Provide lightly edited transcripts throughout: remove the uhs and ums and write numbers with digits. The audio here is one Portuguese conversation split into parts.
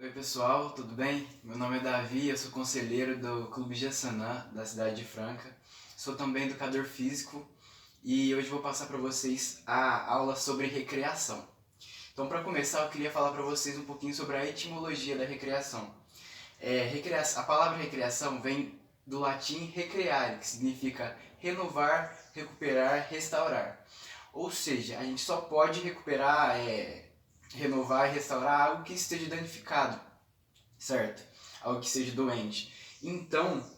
Oi pessoal, tudo bem? Meu nome é Davi, eu sou conselheiro do Clube Gessanã, da cidade de Franca. Sou também educador físico e hoje vou passar para vocês a aula sobre recreação. Então, para começar, eu queria falar para vocês um pouquinho sobre a etimologia da recreação. A palavra recreação vem do latim recreare, que significa renovar, recuperar, restaurar. Ou seja, a gente só pode recuperar, renovar e restaurar algo que esteja danificado, certo? Algo que seja doente. Então,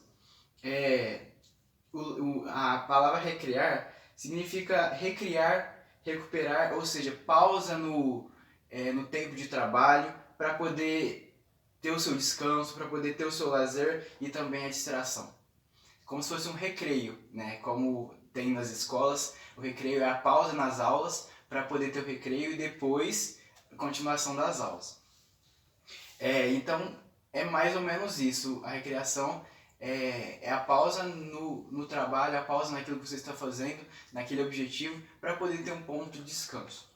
é, a palavra recriar significa recriar, recuperar, ou seja, pausa no tempo de trabalho para poder ter o seu descanso, para poder ter o seu lazer e também a distração. Como se fosse um recreio, né? Como tem nas escolas, o recreio é a pausa nas aulas para poder ter o recreio e depois a continuação das aulas. Então, é mais ou menos isso. A recreação é a pausa no trabalho, a pausa naquilo que você está fazendo, naquele objetivo, para poder ter um ponto de descanso.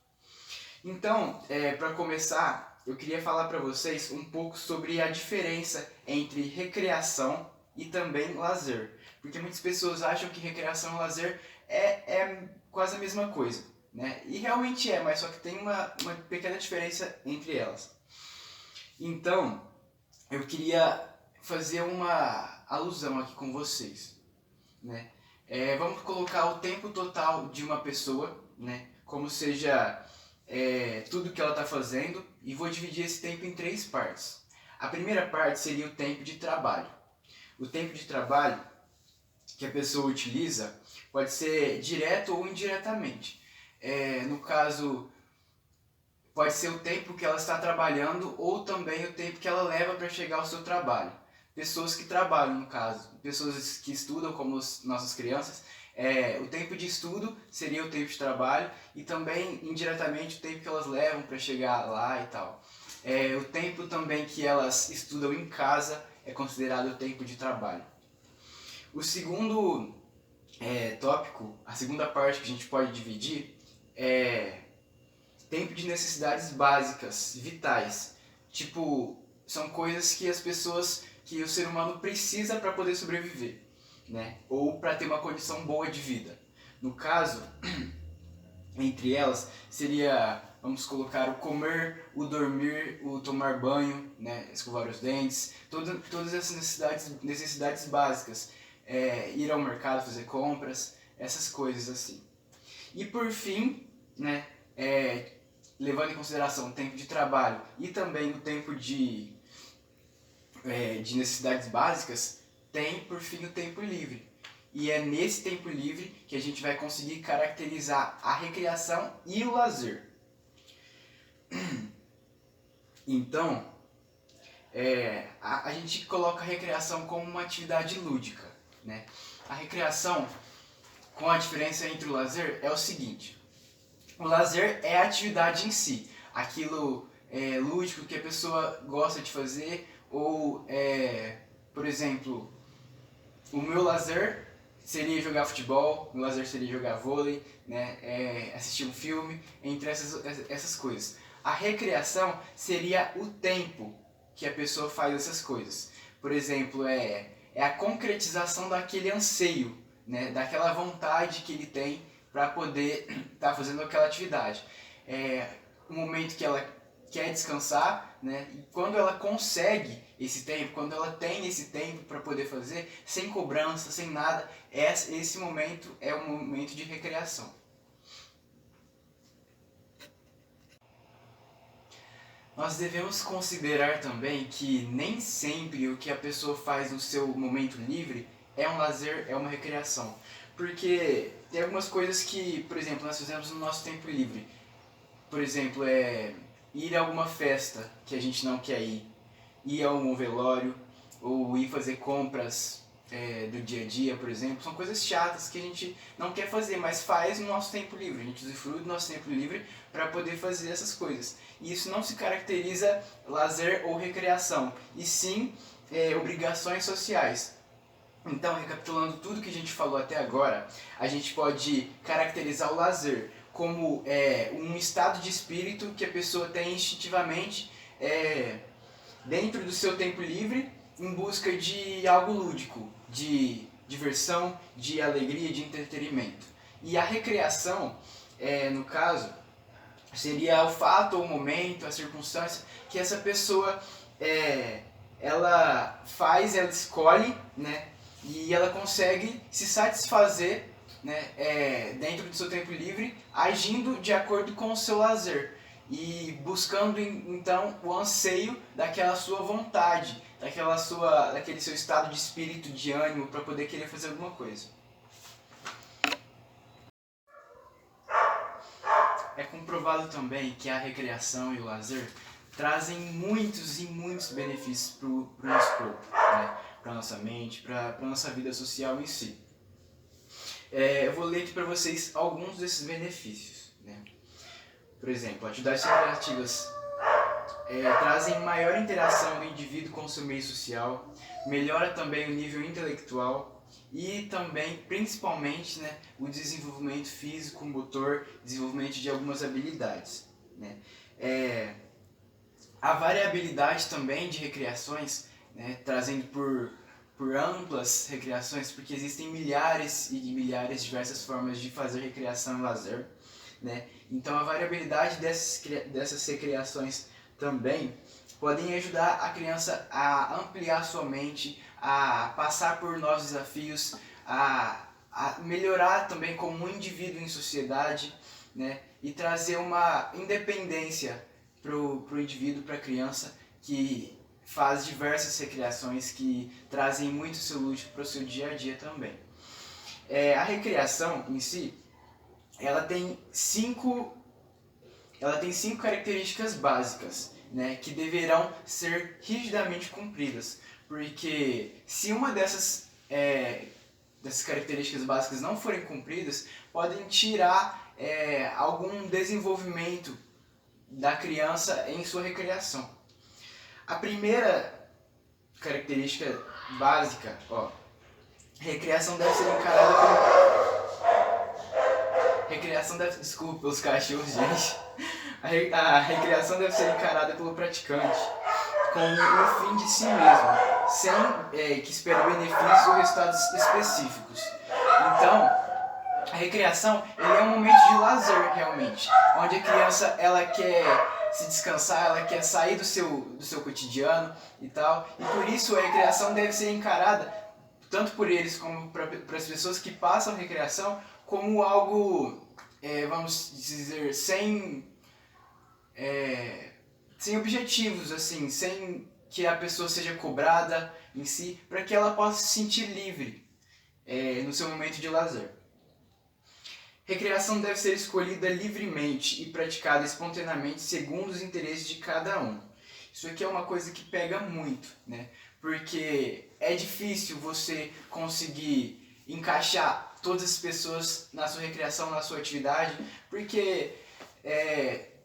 Então, para começar, eu queria falar para vocês um pouco sobre a diferença entre recreação e também lazer. Porque muitas pessoas acham que recreação e lazer é quase a mesma coisa, né? E realmente é, mas só que tem uma pequena diferença entre elas. Então, eu queria fazer uma alusão aqui com vocês, né? Vamos colocar o tempo total de uma pessoa, né? Como seja tudo que ela está fazendo, e vou dividir esse tempo em três partes. A primeira parte seria o tempo de trabalho. O tempo de trabalho que a pessoa utiliza pode ser direto ou indiretamente. No caso, pode ser o tempo que ela está trabalhando ou também o tempo que ela leva para chegar ao seu trabalho. Pessoas que trabalham, no caso, pessoas que estudam, como nossas crianças, o tempo de estudo seria o tempo de trabalho e também, indiretamente, o tempo que elas levam para chegar lá e tal. O tempo também que elas estudam em casa é considerado o tempo de trabalho. O segundo tópico, a segunda parte que a gente pode dividir é tempo de necessidades básicas, vitais. Tipo, são coisas que as pessoas, que o ser humano precisa para poder sobreviver, né? Ou para ter uma condição boa de vida. No caso, entre elas, seria, vamos colocar, o comer, o dormir, o tomar banho, né? Escovar os dentes, todas essas necessidades básicas. Ir ao mercado, fazer compras, essas coisas assim. E por fim, né, levando em consideração o tempo de trabalho e também o tempo de necessidades básicas, tem por fim o tempo livre. E é nesse tempo livre que a gente vai conseguir caracterizar a recreação e o lazer. Então, a gente coloca a recreação como uma atividade lúdica, né? A recreação, com a diferença entre o lazer, é o seguinte: o lazer é a atividade em si, aquilo lúdico que a pessoa gosta de fazer, ou, por exemplo, o meu lazer seria jogar futebol, o meu lazer seria jogar vôlei, né, assistir um filme, entre essas coisas. A recreação seria o tempo que a pessoa faz essas coisas. Por exemplo, é a concretização daquele anseio, né, daquela vontade que ele tem para poder estar fazendo aquela atividade. O momento que ela quer descansar, né? E quando ela consegue esse tempo, quando ela tem esse tempo para poder fazer, sem cobrança, sem nada, esse momento é um momento de recreação. Nós devemos considerar também que nem sempre o que a pessoa faz no seu momento livre é um lazer, é uma recreação. Porque tem algumas coisas que, por exemplo, nós fizemos no nosso tempo livre. Por exemplo, ir a alguma festa que a gente não quer ir a um velório, ou ir fazer compras do dia a dia, por exemplo. São coisas chatas que a gente não quer fazer, mas faz no nosso tempo livre. A gente usufrui do nosso tempo livre para poder fazer essas coisas. E isso não se caracteriza lazer ou recreação, e sim obrigações sociais. Então, recapitulando tudo que a gente falou até agora, a gente pode caracterizar o lazer como um estado de espírito que a pessoa tem instintivamente dentro do seu tempo livre em busca de algo lúdico, de diversão, de alegria, de entretenimento. E a recreação, no caso, seria o fato ou o momento, a circunstância que essa pessoa ela faz, ela escolhe, né, e ela consegue se satisfazer, né, dentro do seu tempo livre, agindo de acordo com o seu lazer e buscando então o anseio daquela sua vontade, daquele seu estado de espírito, de ânimo para poder querer fazer alguma coisa. É comprovado também que a recreação e o lazer trazem muitos e muitos benefícios para o nosso corpo, né? Para a nossa mente, para a nossa vida social em si. Eu vou ler aqui para vocês alguns desses benefícios, né? Por exemplo, atividades recreativas trazem maior interação do indivíduo com o seu meio social, melhora também o nível intelectual e também, principalmente, né, o desenvolvimento físico, motor, desenvolvimento de algumas habilidades, né? A variabilidade também de recreações, né, trazendo por amplas recreações, porque existem milhares e milhares de diversas formas de fazer recreação e lazer, né? Então a variabilidade dessas recreações também podem ajudar a criança a ampliar sua mente, a passar por novos desafios, a melhorar também como um indivíduo em sociedade, né? E trazer uma independência para o indivíduo, para a criança, que faz diversas recreações que trazem muito seu lúdico para o seu dia a dia também. A recreação em si, ela tem cinco características básicas, né, que deverão ser rigidamente cumpridas, porque se uma dessas características básicas não forem cumpridas, podem tirar algum desenvolvimento da criança em sua recreação. A primeira característica básica, recreação deve ser encarada como... Desculpa os cachorros, gente. A recreação deve ser encarada pelo praticante como um fim de si mesmo, sem que espere benefícios ou resultados específicos. Então, a recreação é um momento de lazer, realmente, onde a criança ela quer se descansar, ela quer sair do seu cotidiano e tal. E por isso a recreação deve ser encarada, tanto por eles como para as pessoas que passam a recreação, como algo, vamos dizer, sem objetivos, assim, sem que a pessoa seja cobrada em si, para que ela possa se sentir livre no seu momento de lazer. Recreação deve ser escolhida livremente e praticada espontaneamente segundo os interesses de cada um. Isso aqui é uma coisa que pega muito, né? Porque é difícil você conseguir encaixar todas as pessoas na sua recreação, na sua atividade, porque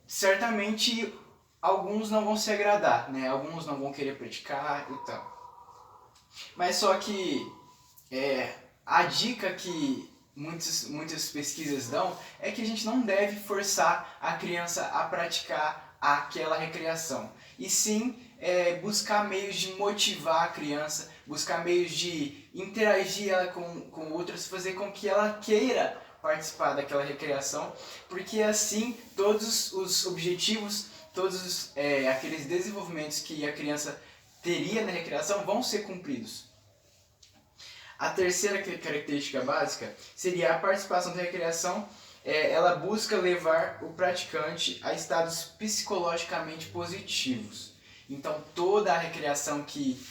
certamente alguns não vão se agradar, né? Alguns não vão querer praticar e tal. Mas só que a dica que muitas pesquisas dão é que a gente não deve forçar a criança a praticar aquela recreação, e sim buscar meios de motivar a criança, buscar meios de interagir ela com outras, fazer com que ela queira participar daquela recreação, porque assim todos os objetivos, todos aqueles desenvolvimentos que a criança teria na recreação vão ser cumpridos. A terceira característica básica seria a participação da recreação. Ela busca levar o praticante a estados psicologicamente positivos. Então toda a recreação que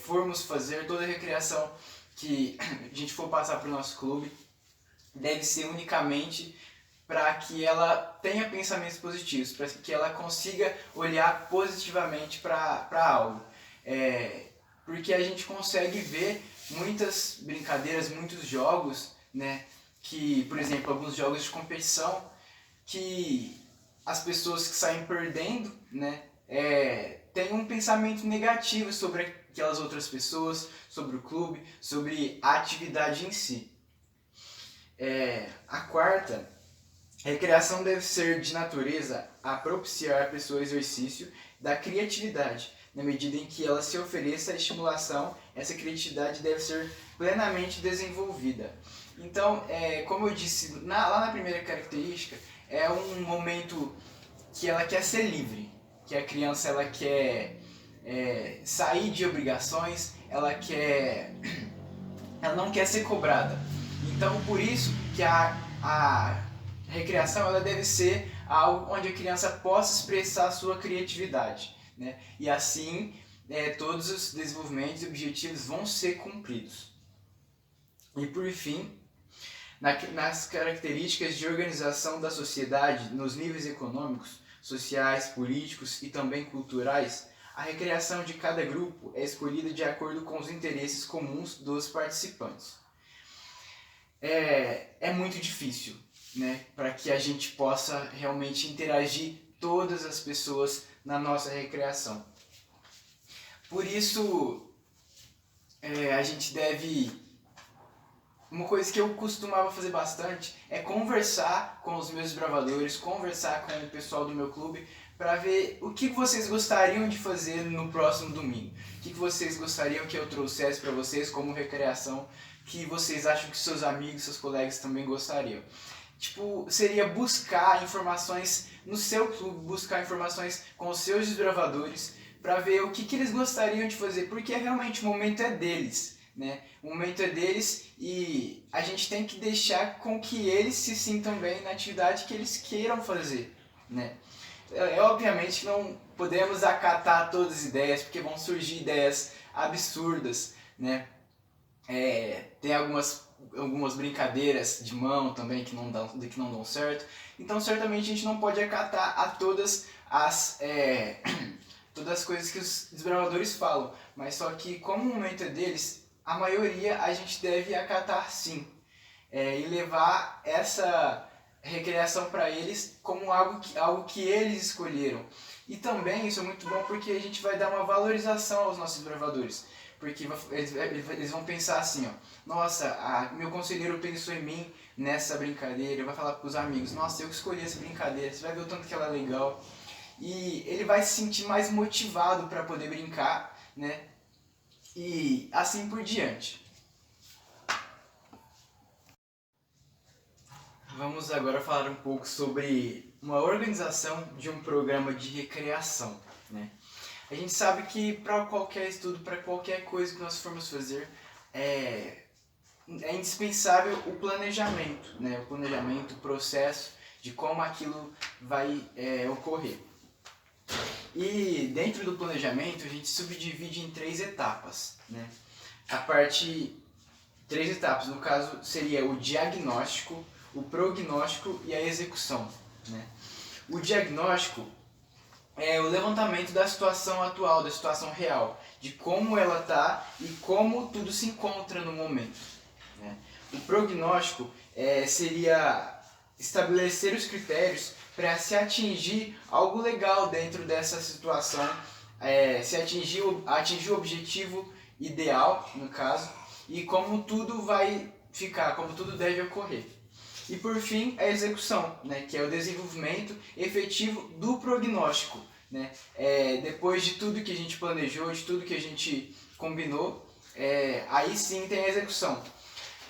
formos fazer, toda a recreação que a gente for passar para o nosso clube, deve ser unicamente para que ela tenha pensamentos positivos, para que ela consiga olhar positivamente para algo. Porque a gente consegue ver muitas brincadeiras, muitos jogos, né, que, por exemplo, alguns jogos de competição, que as pessoas que saem perdendo, né, têm um pensamento negativo sobre aquelas outras pessoas, sobre o clube, sobre a atividade em si. A quarta, a recreação deve ser de natureza a propiciar a pessoa o exercício da criatividade, na medida em que ela se ofereça a estimulação, essa criatividade deve ser plenamente desenvolvida. Então, como eu disse lá na primeira característica, é um momento que ela quer ser livre, que a criança ela quer sair de obrigações, ela não quer ser cobrada. Então, por isso que a recreação ela deve ser algo onde a criança possa expressar a sua criatividade, né? E assim todos os desenvolvimentos e objetivos vão ser cumpridos. E por fim, nas características de organização da sociedade nos níveis econômicos, sociais, políticos e também culturais, a recreação de cada grupo é escolhida de acordo com os interesses comuns dos participantes. É muito difícil, né, para que a gente possa realmente interagir todas as pessoas na nossa recreação. Por isso, a gente deve... Uma coisa que eu costumava fazer bastante é conversar com os meus desbravadores, conversar com o pessoal do meu clube, para ver o que vocês gostariam de fazer no próximo domingo. O que vocês gostariam que eu trouxesse para vocês como recreação, que vocês acham que seus amigos, seus colegas também gostariam. Tipo, seria buscar informações no seu clube, buscar informações com os seus desbravadores, para ver o que eles gostariam de fazer, porque realmente o momento é deles. Né? O momento é deles e a gente tem que deixar com que eles se sintam bem na atividade que eles queiram fazer, né? Obviamente que não podemos acatar todas as ideias, porque vão surgir ideias absurdas, né? Tem algumas brincadeiras de mão também que não dão certo, então certamente a gente não pode acatar a todas as coisas que os desbravadores falam, mas só que como o momento é deles, a maioria a gente deve acatar sim, e levar essa recreação para eles como algo que eles escolheram. E também isso é muito bom porque a gente vai dar uma valorização aos nossos desbravadores, porque eles vão pensar assim, ó, nossa, meu conselheiro pensou em mim nessa brincadeira, ele vai falar para os amigos, nossa, eu que escolhi essa brincadeira, você vai ver o tanto que ela é legal. E ele vai se sentir mais motivado para poder brincar, né? E assim por diante. Vamos agora falar um pouco sobre uma organização de um programa de recreação, né? A gente sabe que para qualquer estudo, para qualquer coisa que nós formos fazer, é indispensável o planejamento, né? O planejamento, o processo de como aquilo vai ocorrer. E dentro do planejamento a gente subdivide em 3 etapas, né? Três etapas, no caso seria o diagnóstico, o prognóstico e a execução, né? O diagnóstico é o levantamento da situação atual, da situação real, de como ela está e como tudo se encontra no momento, né? O prognóstico seria estabelecer os critérios para se atingir algo legal dentro dessa situação, se atingir o objetivo ideal, no caso, e como tudo vai ficar, como tudo deve ocorrer. E por fim, a execução, né, que é o desenvolvimento efetivo do prognóstico, né? Depois de tudo que a gente planejou, de tudo que a gente combinou, aí sim tem a execução.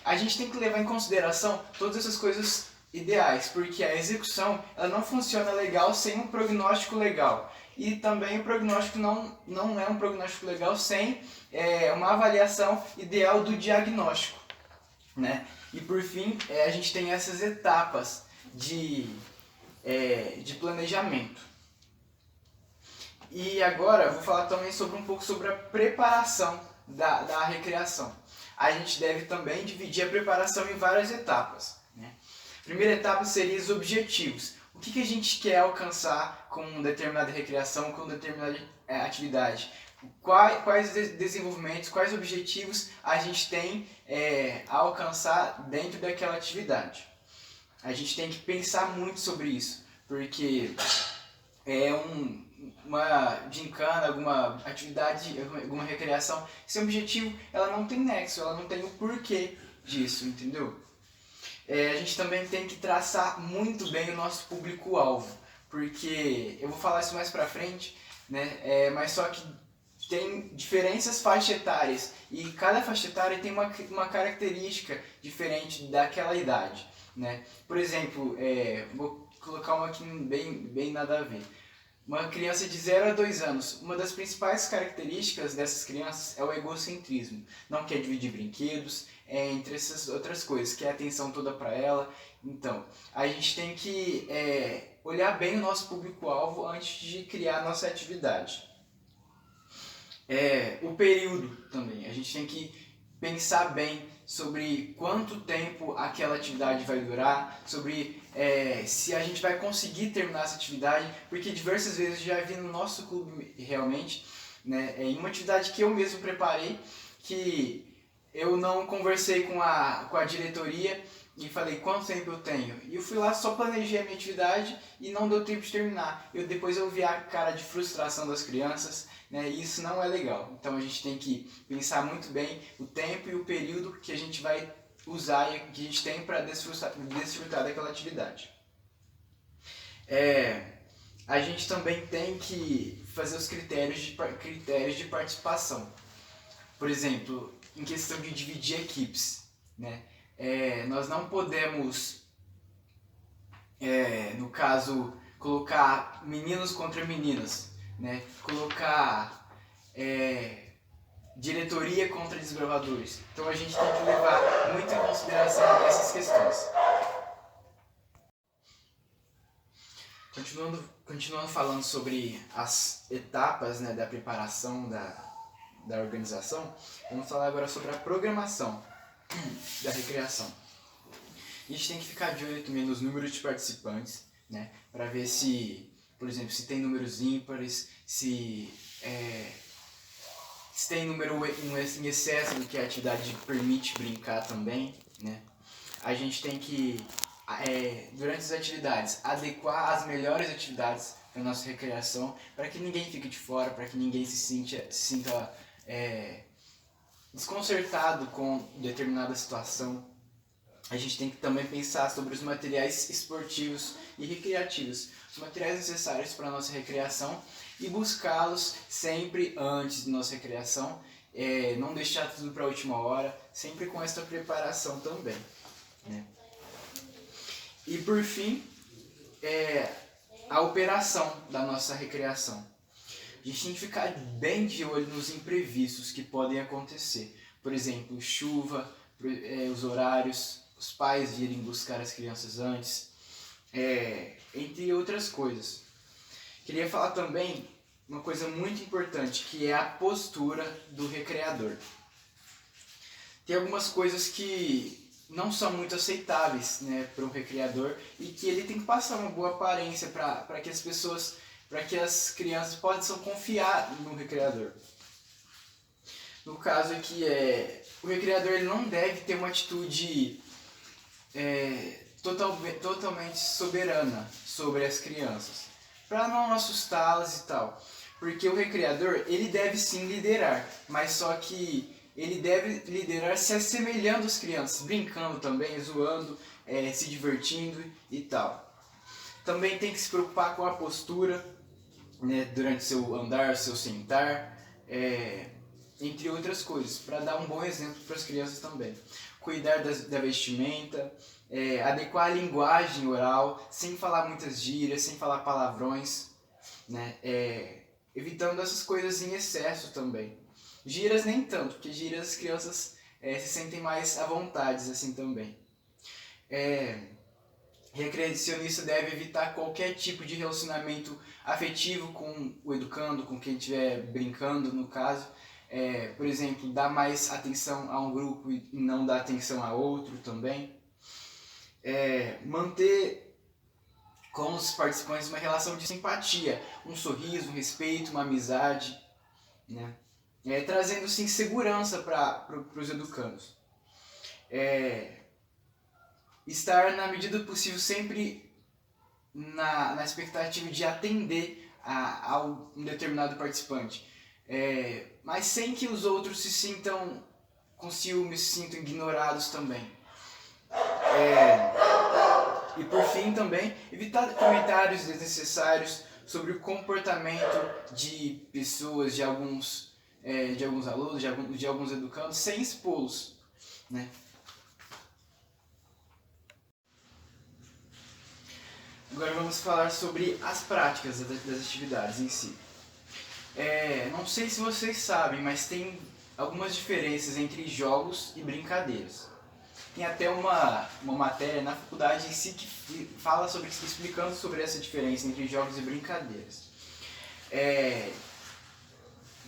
A gente tem que levar em consideração todas essas coisas ideais, porque a execução ela não funciona legal sem um prognóstico legal. E também o prognóstico não é um prognóstico legal sem uma avaliação ideal do diagnóstico, né? E por fim, a gente tem essas etapas de planejamento. E agora eu vou falar também um pouco sobre a preparação da recreação. A gente deve também dividir a preparação em várias etapas, né? A primeira etapa seria os objetivos. O que a gente quer alcançar com determinada recreação, com determinada atividade? Quais desenvolvimentos, quais objetivos a gente tem a alcançar dentro daquela atividade? A gente tem que pensar muito sobre isso, porque uma gincana, alguma atividade, alguma recreação, sem objetivo, ela não tem nexo, ela não tem o porquê disso, entendeu? A gente também tem que traçar muito bem o nosso público-alvo, porque eu vou falar isso mais pra frente, né? Mas só que tem diferentes faixas etárias e cada faixa etária tem uma característica diferente daquela idade, né? Por exemplo, vou colocar uma aqui bem nada a ver. Uma criança de 0 a 2 anos, uma das principais características dessas crianças é o egocentrismo. Não quer dividir brinquedos, entre essas outras coisas, quer atenção toda para ela. Então, a gente tem que olhar bem o nosso público-alvo antes de criar a nossa atividade. O período também, a gente tem que pensar bem sobre quanto tempo aquela atividade vai durar, sobre se a gente vai conseguir terminar essa atividade, porque diversas vezes já vi no nosso clube realmente, né, em uma atividade que eu mesmo preparei, que eu não conversei com a diretoria e falei quanto tempo eu tenho. E eu fui lá, só planejei a minha atividade e não deu tempo de terminar. Depois eu vi a cara de frustração das crianças, né, e isso não é legal. Então a gente tem que pensar muito bem o tempo e o período que a gente vai usar e que a gente tem para desfrutar daquela atividade. A gente também tem que fazer os critérios de participação. Por exemplo, em questão de dividir equipes, né? Nós não podemos, no caso, colocar meninos contra meninas, né? Colocar diretoria contra desbravadores. Então a gente tem que levar muito em consideração essas questões. Continuando falando sobre as etapas, né, da preparação da organização, vamos falar agora sobre a programação da recreação. A gente tem que ficar de olho também nos números de participantes, né, para ver se, por exemplo, se tem números ímpares, se tem número em excesso do que a atividade permite brincar também, né. A gente tem que, durante as atividades, adequar as melhores atividades para a nossa recreação, para que ninguém fique de fora, para que ninguém se sinta desconcertado com determinada situação. A gente tem que também pensar sobre os materiais esportivos e recreativos, os materiais necessários para a nossa recreação e buscá-los sempre antes da nossa recreação, não deixar tudo para a última hora, sempre com essa preparação também, né? E por fim, a operação da nossa recreação. A gente tem que ficar bem de olho nos imprevistos que podem acontecer. Por exemplo, chuva, os horários, os pais irem buscar as crianças antes, entre outras coisas. Queria falar também uma coisa muito importante, que é a postura do recreador. Tem algumas coisas que não são muito aceitáveis, né, para um recreador e que ele tem que passar uma boa aparência para que as crianças possam confiar no recreador. No caso aqui, o recreador ele não deve ter uma atitude totalmente soberana sobre as crianças, para não assustá-las e tal. Porque o recreador, ele deve sim liderar, mas só que ele deve liderar se assemelhando às crianças, brincando também, zoando, se divertindo e tal. Também tem que se preocupar com a postura, né, durante seu andar, seu sentar, entre outras coisas, para dar um bom exemplo para as crianças também. Cuidar da vestimenta, adequar a linguagem oral, sem falar muitas gírias, sem falar palavrões, né, evitando essas coisas em excesso também. Gírias nem tanto, porque gírias as crianças se sentem mais à vontade assim também. Recreacionista deve evitar qualquer tipo de relacionamento afetivo com o educando, com quem estiver brincando no caso. Por exemplo, dar mais atenção a um grupo e não dar atenção a outro também. Manter com os participantes uma relação de simpatia, um sorriso, um respeito, uma amizade, né? Trazendo sim segurança para os educandos. Estar na medida do possível sempre na expectativa de atender a um determinado participante, mas sem que os outros se sintam com ciúmes, se sintam ignorados também. E por fim também, evitar comentários desnecessários sobre o comportamento de pessoas, de alguns de alguns alunos, de alguns educandos, sem expô-los, né? Agora vamos falar sobre as práticas das atividades em si. Não sei se vocês sabem, mas tem algumas diferenças entre jogos e brincadeiras. Tem até uma matéria na faculdade em si que fala sobre, explicando sobre essa diferença entre jogos e brincadeiras.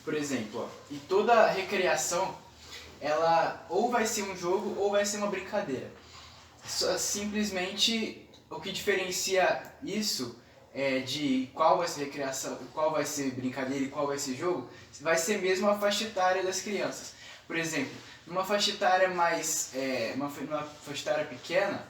Por exemplo, e toda recreação, ela ou vai ser um jogo ou vai ser uma brincadeira. Simplesmente o que diferencia isso de qual vai ser recreação, qual vai ser brincadeira e qual vai ser jogo, vai ser mesmo a faixa etária das crianças. Por exemplo, numa faixa etária numa faixa etária pequena,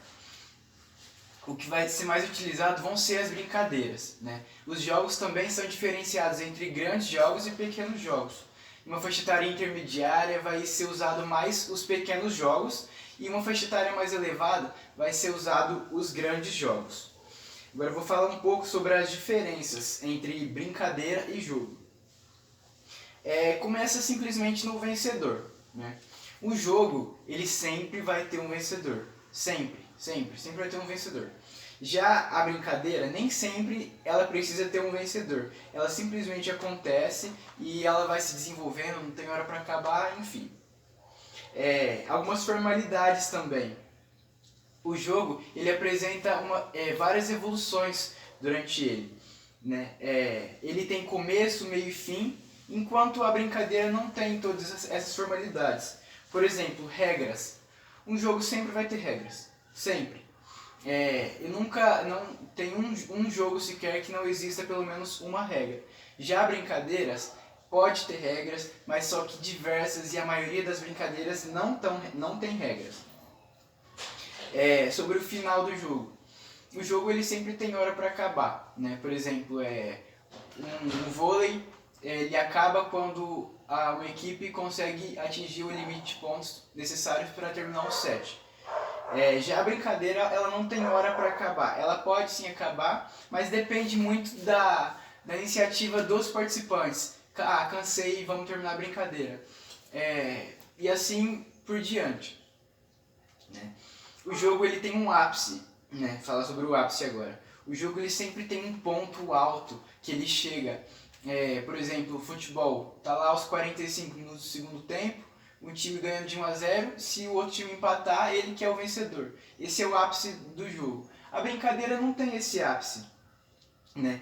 o que vai ser mais utilizado vão ser as brincadeiras, né? Os jogos também são diferenciados entre grandes jogos e pequenos jogos. Em uma faixa etária intermediária vai ser usado mais os pequenos jogos e em uma faixa etária mais elevada vai ser usado os grandes jogos. Agora eu vou falar um pouco sobre as diferenças entre brincadeira e jogo. Começa simplesmente no vencedor, né? O jogo, ele sempre vai ter um vencedor. Sempre vai ter um vencedor. Já a brincadeira, nem sempre ela precisa ter um vencedor. Ela simplesmente acontece e ela vai se desenvolvendo, não tem hora para acabar, enfim. Algumas formalidades também. O jogo, ele apresenta várias evoluções durante ele, né? Ele tem começo, meio e fim, enquanto a brincadeira não tem todas essas formalidades. Por exemplo, regras. Um jogo sempre vai ter regras. Sempre. Não tem um jogo sequer que não exista pelo menos uma regra. Já brincadeiras, pode ter regras, mas só que diversas, e a maioria das brincadeiras não tem regras. Sobre o final do jogo. O jogo ele sempre tem hora para acabar, né? Por exemplo, um vôlei ele acaba quando uma equipe consegue atingir o limite de pontos necessários para terminar o set. Já a brincadeira ela não tem hora para acabar. Ela pode sim acabar, mas depende muito da iniciativa dos participantes. Cansei, vamos terminar a brincadeira. E assim por diante, né? O jogo ele tem um ápice, né? Falar sobre o ápice agora. O jogo ele sempre tem um ponto alto que ele chega. Por exemplo, o futebol tá lá aos 45 minutos do segundo tempo, um time ganhando de 1-0, se o outro time empatar, ele que é o vencedor. Esse é o ápice do jogo. A brincadeira não tem esse ápice, né?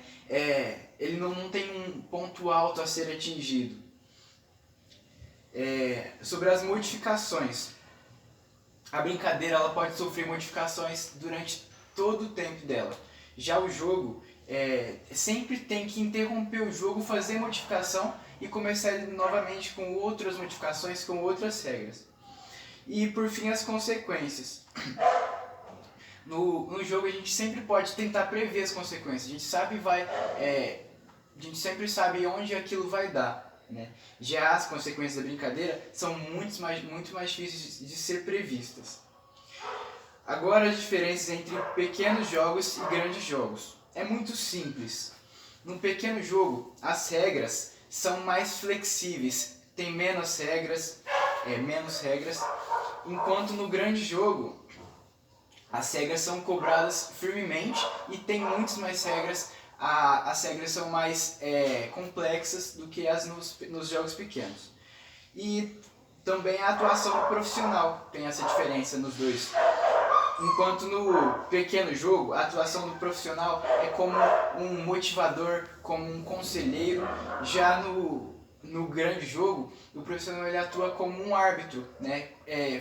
Ele não tem um ponto alto a ser atingido. Sobre as modificações. A brincadeira ela pode sofrer modificações durante todo o tempo dela. Já o jogo, sempre tem que interromper o jogo, fazer modificação e começar ele novamente com outras modificações, com outras regras. E por fim as consequências. No jogo a gente sempre pode tentar prever as consequências. A gente sempre sabe onde aquilo vai dar, né? Já as consequências da brincadeira são muito mais difíceis de ser previstas. Agora as diferenças entre pequenos jogos e grandes jogos. É muito simples. No pequeno jogo, as regras são mais flexíveis, tem menos regras, enquanto no grande jogo, as regras são cobradas firmemente e tem muitas mais regras. As regras são mais complexas do que as nos jogos pequenos. E também a atuação profissional tem essa diferença nos dois. Enquanto no pequeno jogo, a atuação do profissional é como um motivador, como um conselheiro. Já no grande jogo, o profissional ele atua como um árbitro, né?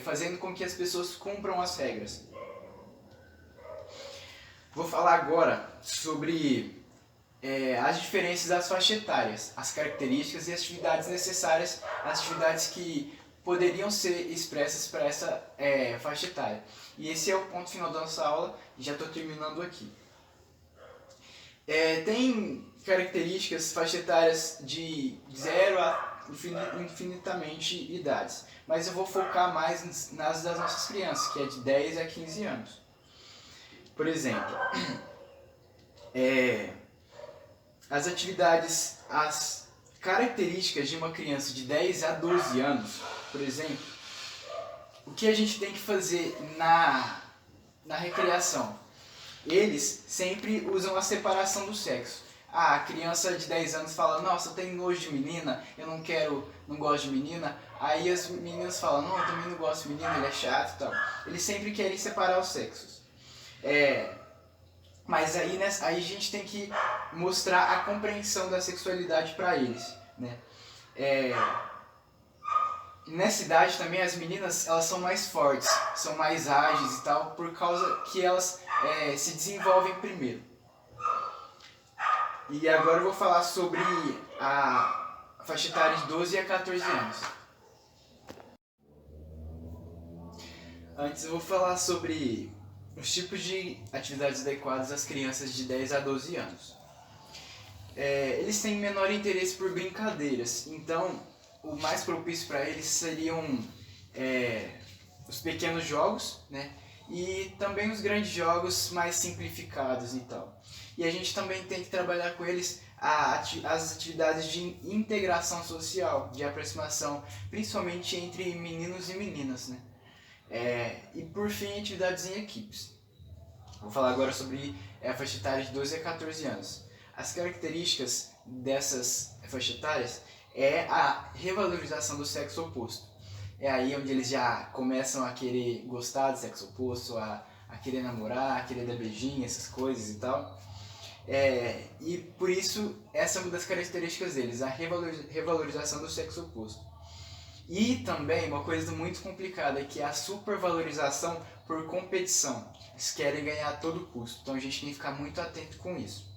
Fazendo com que as pessoas cumpram as regras. Vou falar agora sobre as diferenças das faixas etárias, as características e as atividades necessárias, as atividades que poderiam ser expressas para essa faixa etária. E esse é o ponto final da nossa aula, e já estou terminando aqui. Tem características faixa etárias de 0 a infinitamente idades, mas eu vou focar mais nas das nossas crianças, que é de 10 a 15 anos. Por exemplo, as atividades, características de uma criança de 10 a 12 anos, por exemplo, o que a gente tem que fazer na recreação? Eles sempre usam a separação do sexo. A criança de 10 anos fala, nossa, eu tenho nojo de menina, eu não gosto de menina. Aí as meninas falam, não, eu também não gosto de menina, ele é chato e tal. Eles sempre querem separar os sexos. Mas aí a gente tem que mostrar a compreensão da sexualidade para eles, né? Nessa idade também as meninas elas são mais fortes, são mais ágeis e tal, por causa que elas se desenvolvem primeiro. E agora eu vou falar sobre a faixa etária de 12 a 14 anos. Antes eu vou falar sobre os tipos de atividades adequadas às crianças de 10 a 12 anos. Eles têm menor interesse por brincadeiras, então o mais propício para eles seriam os pequenos jogos, né? E também os grandes jogos mais simplificados e tal. E a gente também tem que trabalhar com eles as atividades de integração social, de aproximação, principalmente entre meninos e meninas, né? E por fim, atividades em equipes. Vou falar agora sobre a faixa etária de 12 a 14 anos. As características dessas faixas etárias é a revalorização do sexo oposto. É aí onde eles já começam a querer gostar do sexo oposto, a querer namorar, a querer dar beijinho, essas coisas e tal. E por isso, essa é uma das características deles, a revalorização do sexo oposto. E também uma coisa muito complicada, que é a supervalorização por competição. Eles querem ganhar a todo custo, então a gente tem que ficar muito atento com isso.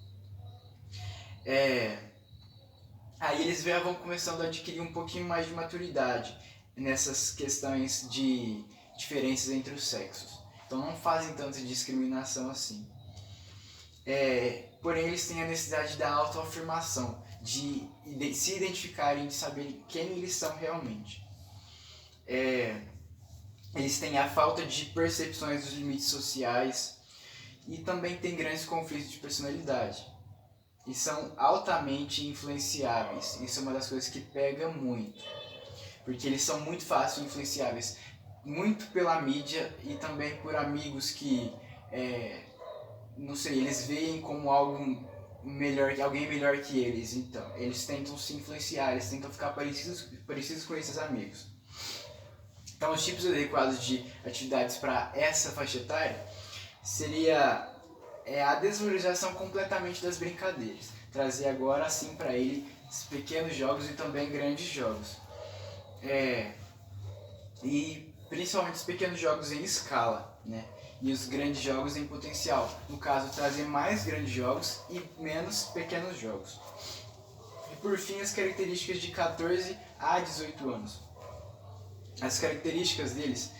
Aí eles vão começando a adquirir um pouquinho mais de maturidade nessas questões de diferenças entre os sexos. Então não fazem tanta discriminação assim. Porém eles têm a necessidade da autoafirmação, de se identificarem, de saberem quem eles são realmente. Eles têm a falta de percepções dos limites sociais e também têm grandes conflitos de personalidade. E são altamente influenciáveis. Isso é uma das coisas que pega muito. Porque eles são muito fácil influenciáveis. Muito pela mídia e também por amigos que, não sei, eles veem como algo melhor, alguém melhor que eles. Então, eles tentam se influenciar, eles tentam ficar parecidos com esses amigos. Então, os tipos adequados de atividades para essa faixa etária seria a desvalorização completamente das brincadeiras. Trazer agora sim para ele pequenos jogos e também grandes jogos. E principalmente os pequenos jogos em escala, né? E os grandes jogos em potencial. No caso, trazer mais grandes jogos e menos pequenos jogos. E por fim, as características de 14 a 18 anos. As características deles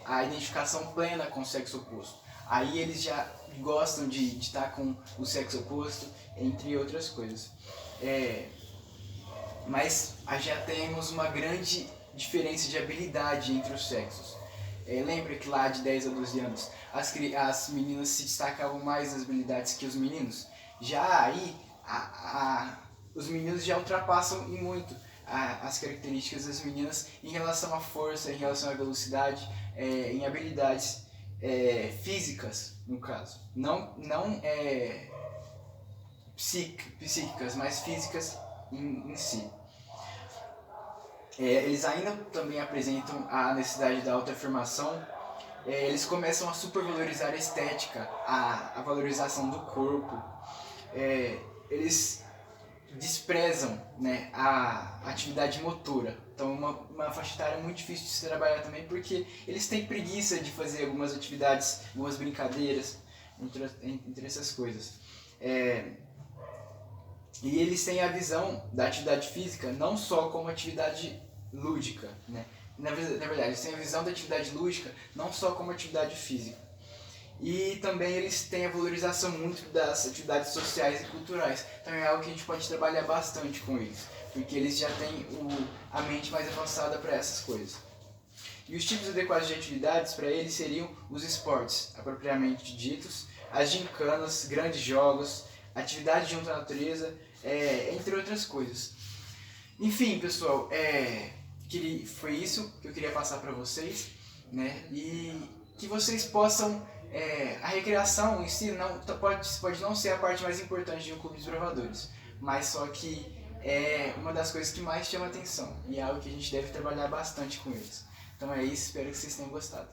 a identificação plena com o sexo oposto. Aí eles já gostam de estar com o sexo oposto, entre outras coisas. Mas já temos uma grande diferença de habilidade entre os sexos. Lembra que lá de 10 a 12 anos as meninas se destacavam mais nas habilidades que os meninos? Já aí os meninos já ultrapassam em muito as características das meninas em relação à força, em relação à velocidade, em habilidades físicas, no caso. Não psíquicas, mas físicas em si. Eles ainda também apresentam a necessidade da autoafirmação. Eles começam a supervalorizar a estética, a valorização do corpo. Eles desprezam, né, a atividade motora. Então uma faixa etária muito difícil de se trabalhar também, porque eles têm preguiça de fazer algumas atividades, algumas brincadeiras, entre essas coisas. E eles têm a visão da atividade física não só como atividade lúdica, né? Na verdade, eles têm a visão da atividade lúdica não só como atividade física. E também eles têm a valorização muito das atividades sociais e culturais. Então é algo que a gente pode trabalhar bastante com eles, porque eles já têm a mente mais avançada para essas coisas. E os tipos adequados de atividades para eles seriam os esportes, propriamente ditos, as gincanas, grandes jogos, atividades junto à natureza, entre outras coisas. Enfim, pessoal, foi isso que eu queria passar para vocês, né? E que vocês possam... a recreação em si pode não ser a parte mais importante de um clube de desbravadores, mas só que é uma das coisas que mais chama atenção e é algo que a gente deve trabalhar bastante com eles. Então é isso, espero que vocês tenham gostado.